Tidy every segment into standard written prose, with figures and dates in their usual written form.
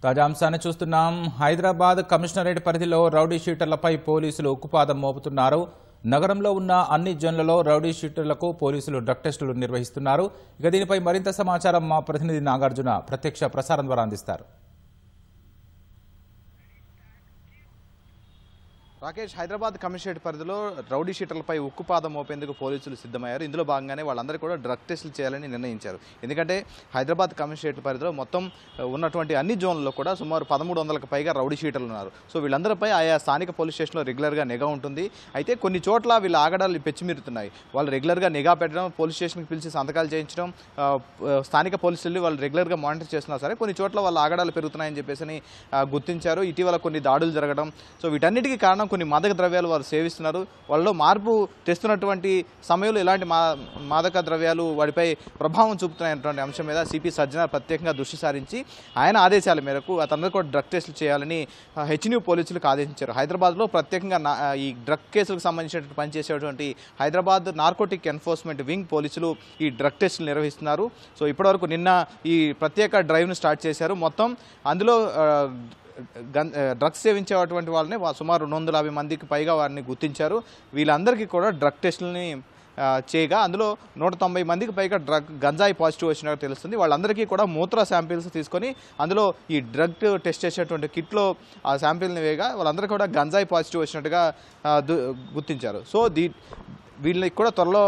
తాజా అంశాన్ని చూస్తున్నాం. హైదరాబాద్ కమిషనరేట్ పరిధిలో రౌడీ షీటర్లపై పోలీసులు ఉక్కుపాదం మోపుతున్నారు. నగరంలో ఉన్న అన్ని జోన్లలో రౌడీ షీటర్లకు పోలీసులు డ్రగ్ టెస్టులు నిర్వహిస్తున్నారు. ఇక దీనిపై మరింత సమాచారం మా ప్రతినిధి నాగార్జున ప్రత్యక్ష ప్రసారం ద్వారా అందిస్తారు. రాకేష్, హైదరాబాద్ కమిషనరేట్ పరిధిలో రౌడీ షీటర్లపై ఉక్కుపాదం మోపేందుకు పోలీసులు సిద్ధమయ్యారు. ఇందులో భాగంగానే వాళ్ళందరూ కూడా డ్రగ్ టెస్టులు చేయాలని నిర్ణయించారు. ఎందుకంటే హైదరాబాద్ కమిషనరేట్ పరిధిలో మొత్తం ఉన్నటువంటి అన్ని జోన్లలో కూడా సుమారు 1300కు పైగా రౌడీ షీటర్లు ఉన్నారు. సో వీళ్ళందరిపై ఆయా స్థానిక పోలీస్ స్టేషన్లో రెగ్యులర్గా నిఘా ఉంటుంది. అయితే కొన్ని చోట్ల వీళ్ళ ఆగడాలు పెచ్చిమిరుతున్నాయి. వాళ్ళు రెగ్యులర్గా నిఘా పెట్టడం, పోలీస్ స్టేషన్కి పిలిచి సంతకాలు చేయించడం, స్థానిక పోలీసులు వాళ్ళు రెగ్యులర్గా మానిటర్ చేస్తున్నా సరే కొన్ని చోట్ల వాళ్ళ ఆగడాలు పెరుగుతున్నాయని చెప్పేసి గుర్తించారు. ఇటీవల కొన్ని దాడులు జరగడం, సో వీటన్నిటికీ కారణం కొన్ని మాదక ద్రవ్యాలు వారు సేవిస్తున్నారు. వాళ్ళలో మార్పు తెస్తున్నటువంటి సమయంలో ఇలాంటి మాదక ద్రవ్యాలు వాడిపై ప్రభావం చూపుతున్నాయన్నటువంటి అంశం మీద సిపి సజ్జనార్ ప్రత్యేకంగా దృష్టి సారించి ఆయన ఆదేశాల మేరకు అతను కూడా డ్రగ్ టెస్టులు చేయాలని హెచ్న్యూ పోలీసులకు ఆదేశించారు. హైదరాబాద్లో ప్రత్యేకంగా ఈ డ్రగ్ కేసులకు సంబంధించినటువంటి పనిచేసేటువంటి హైదరాబాద్ నార్కోటిక్ ఎన్ఫోర్స్మెంట్ వింగ్ పోలీసులు ఈ డ్రగ్ టెస్టులు నిర్వహిస్తున్నారు. సో ఇప్పటివరకు నిన్న ఈ ప్రత్యేక డ్రైవ్ను స్టార్ట్ చేశారు. మొత్తం అందులో డ్రగ్స్ సేవించేటువంటి వాళ్ళని సుమారు 250 మందికి పైగా వారిని గుర్తించారు. వీళ్ళందరికీ కూడా డ్రగ్ టెస్టులని చేయగా అందులో 190 మందికి పైగా గంజాయి పాజిటివ్ వచ్చినట్టు తెలుస్తుంది. వాళ్ళందరికీ కూడా మూత్ర శాంపిల్స్ తీసుకొని అందులో ఈ డ్రగ్ టెస్ట్ చేసేటువంటి కిట్లో ఆ శాంపిల్ని వేయగా వాళ్ళందరికీ కూడా గంజాయి పాజిటివ్ వచ్చినట్టుగా గుర్తించారు. సో వీళ్ళకి కూడా త్వరలో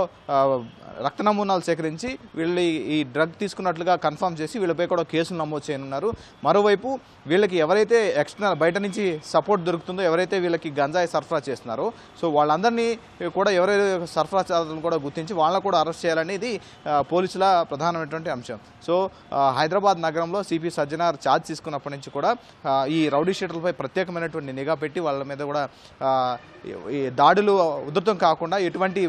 రక్త నమూనాలు సేకరించి వీళ్ళు ఈ డ్రగ్ తీసుకున్నట్లుగా కన్ఫర్మ్ చేసి వీళ్ళపై కూడా కేసులు నమోదు చేయనున్నారు. మరోవైపు వీళ్ళకి ఎవరైతే ఎక్స్టర్నల్ బయట నుంచి సపోర్ట్ దొరుకుతుందో, ఎవరైతే వీళ్ళకి గంజాయి సరఫరా చేస్తున్నారో సో వాళ్ళందరినీ కూడా ఎవరైతే సరఫరాదారులను కూడా గుర్తించి వాళ్ళని కూడా అరెస్ట్ చేయాలనేది పోలీసుల ప్రధానమైనటువంటి అంశం. సో హైదరాబాద్ నగరంలో సిపి సజ్జనార్ ఛార్జ్ తీసుకున్నప్పటి నుంచి కూడా ఈ రౌడీ షీటర్లపై ప్రత్యేకమైనటువంటి నిఘా పెట్టి వాళ్ళ మీద కూడా ఈ దాడులు ఉధృతం కాకుండా ఎటువంటి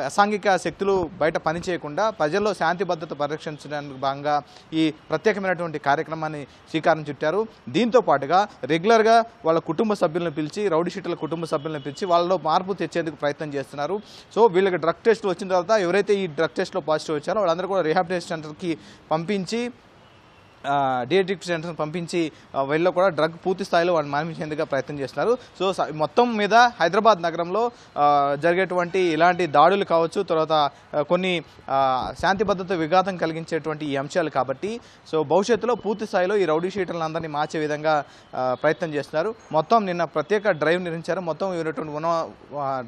అసాంఘిక శక్తులు బయట పనిచేయకుండా ప్రజల్లో శాంతి భద్రత పరిరక్షించడానికి భాగంగా ఈ ప్రత్యేకమైనటువంటి కార్యక్రమాన్ని శ్రీకారం చుట్టారు. దీంతో పాటుగా రెగ్యులర్గా వాళ్ళ కుటుంబ సభ్యులను పిలిచి, రౌడీ షీటర్ల కుటుంబ సభ్యులను పిలిచి వాళ్ళలో మార్పు తెచ్చేందుకు ప్రయత్నం చేస్తున్నారు. సో వీళ్ళకి డ్రగ్ టెస్టులు వచ్చిన తర్వాత ఎవరైతే ఈ డ్రగ్ టెస్ట్లో పాజిటివ్ వచ్చారో వాళ్ళందరూ కూడా రీహాబిలిటేషన్ సెంటర్కి పంపించి డిఎడిక్ట్ సెంటర్ని పంపించి వీళ్ళు కూడా డ్రగ్ పూర్తి స్థాయిలో వాళ్ళు మానిపించేందుకు ప్రయత్నం చేస్తున్నారు. సో మొత్తం మీద హైదరాబాద్ నగరంలో జరిగేటువంటి ఇలాంటి దాడులు కావచ్చు, తర్వాత కొన్ని శాంతి భద్రత విఘాతం కలిగించేటువంటి ఈ అంశాలు కాబట్టి సో భవిష్యత్తులో పూర్తి స్థాయిలో ఈ రౌడీ షీటర్లందరినీ మార్చే విధంగా ప్రయత్నం చేస్తున్నారు. మొత్తం నిన్న ప్రత్యేక డ్రైవ్ నిర్వహించారు. మొత్తం ఉన్న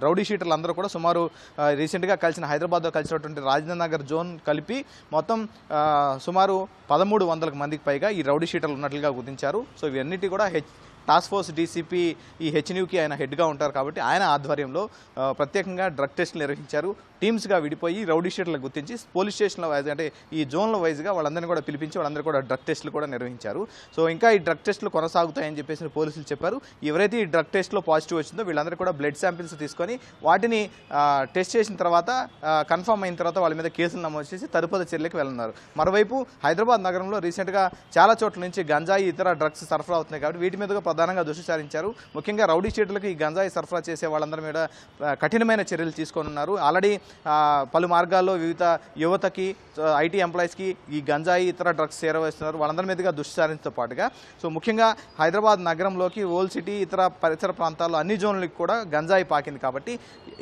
రౌడీ షీటర్లు అందరూ కూడా సుమారు రీసెంట్గా హైదరాబాద్లో కలిసినటువంటి రాజేంద్ర నగర్ జోన్ కలిపి మొత్తం సుమారు 1300 మందికి పైగా ఈ రౌడీ షీటర్లు ఉన్నట్లుగా గుర్తించారు. సో ఇవన్నిటి కూడా టాస్క్ ఫోర్స్ డీసీపీ ఈ హెచ్న్యూకి ఆయన హెడ్గా ఉంటారు కాబట్టి ఆయన ఆధ్వర్యంలో ప్రత్యేకంగా డ్రగ్ టెస్టులు నిర్వహించారు. టీమ్స్గా విడిపోయి రౌడీ షీటర్లను గుర్తించి పోలీస్ స్టేషన్ల వైజ్ అంటే ఈ జోన్ల వైజ్గా వాళ్ళందరినీ కూడా పిలిపించి వాళ్ళందరూ కూడా డ్రగ్ టెస్టులు కూడా నిర్వహించారు. సో ఇంకా ఈ డ్రగ్ టెస్టులు కొనసాగుతాయని చెప్పేసి పోలీసులు చెప్పారు. ఎవరైతే ఈ డ్రగ్ టెస్ట్లో పాజిటివ్ వచ్చిందో వీళ్ళందరూ కూడా బ్లడ్ శాంపిల్స్ తీసుకొని వాటిని టెస్ట్ చేసిన తర్వాత కన్ఫర్మ్ అయిన తర్వాత వాళ్ళ మీద కేసులు నమోదు చేసి తదుపరి చర్యలకు వెళ్ళనున్నారు. మరోవైపు హైదరాబాద్ నగరంలో రీసెంట్గా చాలా చోట్ల నుంచి గంజాయి ఇతర డ్రగ్స్ సరఫరా అవుతున్నాయి కాబట్టి వీటి మీద ప్రధానంగా దృష్టి సారించారు. ముఖ్యంగా రౌడీ షీటర్లకు ఈ గంజాయి సరఫరా చేసే వాళ్ళందరి మీద కఠినమైన చర్యలు తీసుకోనున్నారు. ఆల్రెడీ పలు మార్గాల్లో వివిధ యువతకి, ఐటీ ఎంప్లాయీస్కి ఈ గంజాయి ఇతర డ్రగ్స్ చేరవేస్తున్నారు. వాళ్ళందరి మీదుగా దృష్టి సారించడంతో పాటుగా సో ముఖ్యంగా హైదరాబాద్ నగరంలోకి ఓల్డ్ సిటీ ఇతర పరిసర ప్రాంతాల్లో అన్ని జోన్లకి కూడా గంజాయి పాకింది కాబట్టి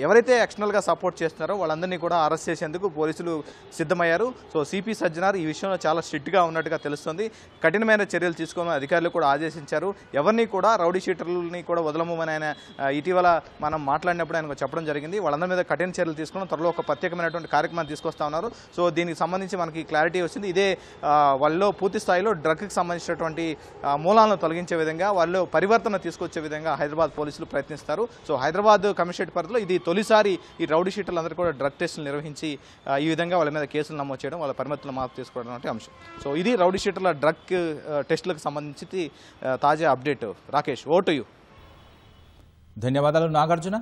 ఎవరైతే ఎక్స్టర్నల్గా సపోర్ట్ చేస్తున్నారో వాళ్ళందరినీ కూడా అరెస్ట్ చేసేందుకు పోలీసులు సిద్ధమయ్యారు. సో సిపి సజ్జనార్ ఈ విషయంలో చాలా స్ట్రిక్ట్గా ఉన్నట్టుగా తెలుస్తుంది. కఠినమైన చర్యలు తీసుకోవాలని అధికారులు కూడా ఆదేశించారు. ఎవరిని కూడా రౌడీ షీటర్లని కూడా వదలమని ఆయన ఇటీవల మనం మాట్లాడినప్పుడు ఆయన చెప్పడం జరిగింది. వాళ్ళందరి మీద కఠిన చర్యలు తీసుకుని త్వరలో ఒక ప్రత్యేకమైనటువంటి కార్యక్రమాన్ని తీసుకొస్తా ఉన్నారు. సో దీనికి సంబంధించి మనకి క్లారిటీ వచ్చింది. ఇదే వాళ్ళలో పూర్తి స్థాయిలో డ్రగ్కి సంబంధించినటువంటి మూలాలను తొలగించే విధంగా వాళ్ళు పరివర్తన తీసుకొచ్చే విధంగా హైదరాబాద్ పోలీసులు ప్రయత్నిస్తారు. సో హైదరాబాద్ కమిషనరేట్ పరిధిలో ఇది తొలిసారి ఈ రౌడీ షీటర్లు అందరూ కూడా డ్రగ్ టెస్టులు నిర్వహించి ఈ విధంగా వాళ్ళ మీద కేసులు నమోదు చేయడం, వాళ్ళ పరిమితులు మార్పు తీసుకోవడం వంటి అంశం. సో ఇది రౌడీ షీటర్ల డ్రగ్ టెస్టులకు సంబంధించి తాజా update. Rakesh, over to you. ధన్యవాదాలు నాగార్జున.